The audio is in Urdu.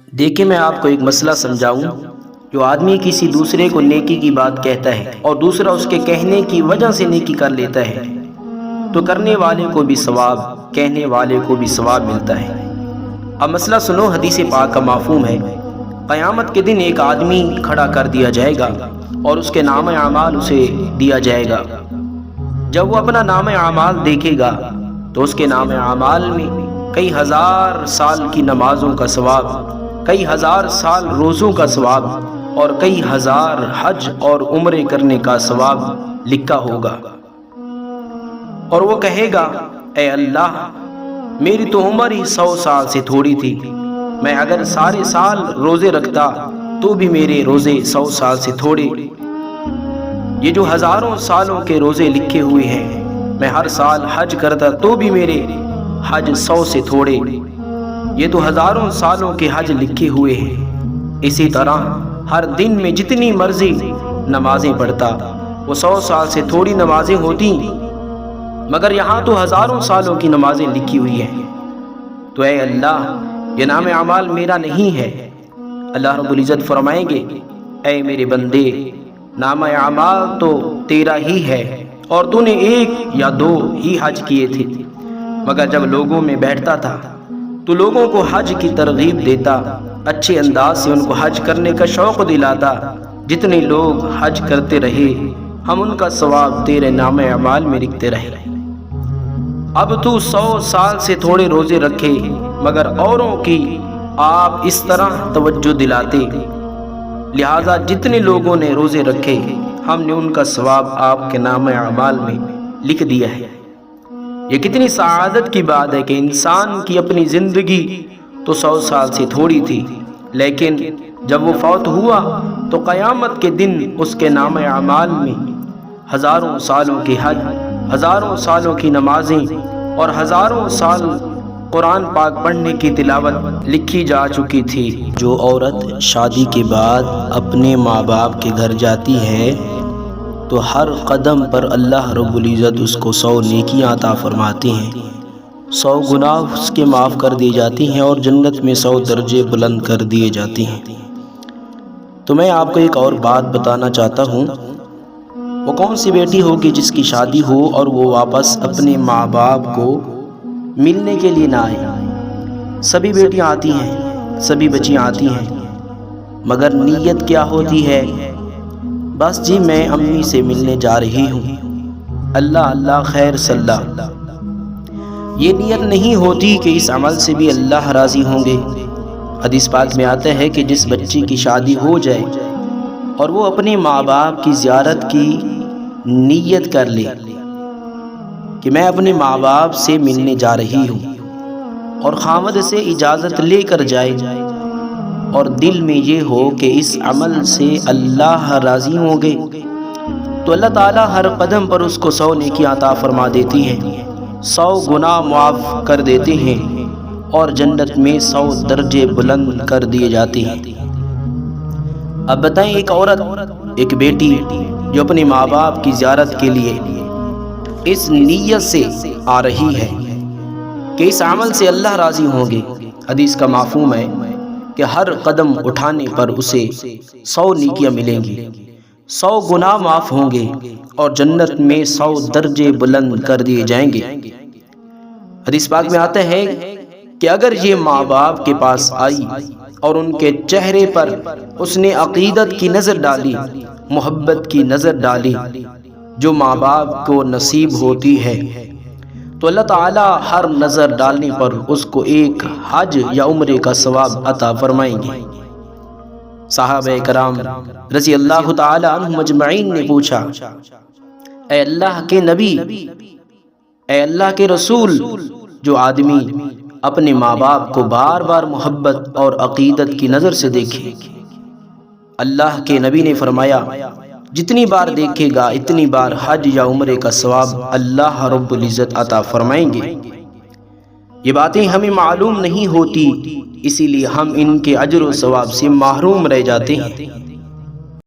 دیکھیں میں آپ کو ایک مسئلہ سمجھاؤں۔ جو آدمی کسی دوسرے کو نیکی کی بات کہتا ہے اور دوسرا اس کے کہنے کی وجہ سے نیکی کر لیتا ہے تو کرنے والے کو بھی ثواب، کہنے والے کو بھی ثواب ملتا ہے۔ اب مسئلہ سنو، حدیث پاک کا مفہوم ہے۔ قیامت کے دن ایک آدمی کھڑا کر دیا جائے گا اور اس کے نام اعمال اسے دیا جائے گا۔ جب وہ اپنا نام اعمال دیکھے گا تو اس کے نام اعمال میں کئی ہزار سال کی نمازوں کا ثواب، کئی ہزار سال روزوں کا ثواب اور کئی ہزار حج اور عمرے کرنے کا ثواب لکھا ہوگا۔ اور وہ کہے گا، اے اللہ، میری تو عمر ہی 100 سال سے تھوڑی تھی، میں اگر سارے سال روزے رکھتا تو بھی میرے روزے 100 سال سے تھوڑے۔ یہ جو ہزاروں سالوں کے روزے لکھے ہوئے ہیں، میں ہر سال حج کرتا تو بھی میرے حج 100 سے تھوڑے۔ یہ تو ہزاروں سالوں کے حج لکھے ہوئے ہیں۔ اسی طرح ہر دن میں جتنی مرضی نمازیں پڑھتا، وہ 100 سال سے تھوڑی نمازیں ہوتی، مگر یہاں تو ہزاروں سالوں کی نمازیں لکھی ہوئی ہیں۔ تو اے اللہ، یہ نام اعمال میرا نہیں ہے۔ اللہ رب العزت فرمائیں گے، اے میرے بندے، نام اعمال تو تیرا ہی ہے اور تو نے 1 یا 2 ہی حج کیے تھے، مگر جب لوگوں میں بیٹھتا تھا تو لوگوں کو حج کی ترغیب دیتا، اچھے انداز سے ان کو حج کرنے کا شوق دلاتا۔ جتنے لوگ حج کرتے رہے، ہم ان کا ثواب تیرے نام اعمال میں لکھتے رہے۔ اب تو 100 سال سے تھوڑے روزے رکھے، مگر اوروں کی آپ اس طرح توجہ دلاتے، لہذا جتنے لوگوں نے روزے رکھے، ہم نے ان کا ثواب آپ کے نام اعمال میں لکھ دیا ہے۔ یہ کتنی سعادت کی بات ہے کہ انسان کی اپنی زندگی تو 100 سال سے تھوڑی تھی، لیکن جب وہ فوت ہوا تو قیامت کے دن اس کے نام اعمال میں ہزاروں سالوں کے حج، ہزاروں سالوں کی نمازیں اور ہزاروں سال قرآن پاک پڑھنے کی تلاوت لکھی جا چکی تھی۔ جو عورت شادی کے بعد اپنے ماں باپ کے گھر جاتی ہے تو ہر قدم پر اللہ رب العزت اس کو 100 نیکیاں عطا فرماتے ہیں، 100 گناہ اس کے معاف کر دیے جاتے ہیں اور جنت میں 100 درجے بلند کر دیے جاتے ہیں۔ تو میں آپ کو ایک اور بات بتانا چاہتا ہوں، وہ کون سی بیٹی ہوگی جس کی شادی ہو اور وہ واپس اپنے ماں باپ کو ملنے کے لیے نہ آئے؟ سبھی بیٹیاں آتی ہیں، سبھی بچیاں آتی ہیں، مگر نیت کیا ہوتی ہے؟ بس جی میں امی سے ملنے جا رہی ہوں، اللہ اللہ خیر صلی۔ یہ نیت نہیں ہوتی کہ اس عمل سے بھی اللہ راضی ہوں گے۔ حدیث پاک میں آتا ہے کہ جس بچی کی شادی ہو جائے اور وہ اپنے ماں باپ کی زیارت کی نیت کر لے کہ میں اپنے ماں باپ سے ملنے جا رہی ہوں، اور خاوند سے اجازت لے کر جائے اور دل میں یہ ہو کہ اس عمل سے اللہ راضی ہوں گے، تو اللہ تعالیٰ ہر قدم پر اس کو 100 نیکیاں عطا فرما دیتی ہیں، 100 گناہ معاف کر دیتے ہیں اور جنت میں 100 درجے بلند کر دیے جاتے ہیں۔ اب بتائیں، ایک عورت، ایک بیٹی جو اپنے ماں باپ کی زیارت کے لیے اس نیت سے آ رہی ہے کہ اس عمل سے اللہ راضی ہوں گے، حدیث کا مفہوم ہے کہ ہر قدم اٹھانے پر اسے 100 نیکیاں ملیں گی، 100 گناہ معاف ہوں گے اور جنت میں 100 درجے بلند کر دیے جائیں گے۔ حدیث پاک میں آتا ہے کہ اگر یہ ماں باپ کے پاس آئی اور ان کے چہرے پر اس نے عقیدت کی نظر ڈالی، محبت کی نظر ڈالی جو ماں باپ کو نصیب ہوتی ہے، تو اللہ تعالیٰ ہر نظر ڈالنے پر اس کو ایک حج یا عمرے کا ثواب عطا فرمائیں گے۔ صحابہ کرام رضی اللہ تعالیٰ عنہم اجمعین نے پوچھا، اے اللہ کے نبی، اے اللہ کے رسول، جو آدمی اپنے ماں باپ کو بار بار محبت اور عقیدت کی نظر سے دیکھے؟ اللہ کے نبی نے فرمایا، جتنی بار دیکھے گا اتنی بار حج یا عمرے کا ثواب اللہ رب العزت عطا فرمائیں گے۔ یہ باتیں ہمیں معلوم نہیں ہوتی، اسی لیے ہم ان کے اجر و ثواب سے محروم رہ جاتے ہیں۔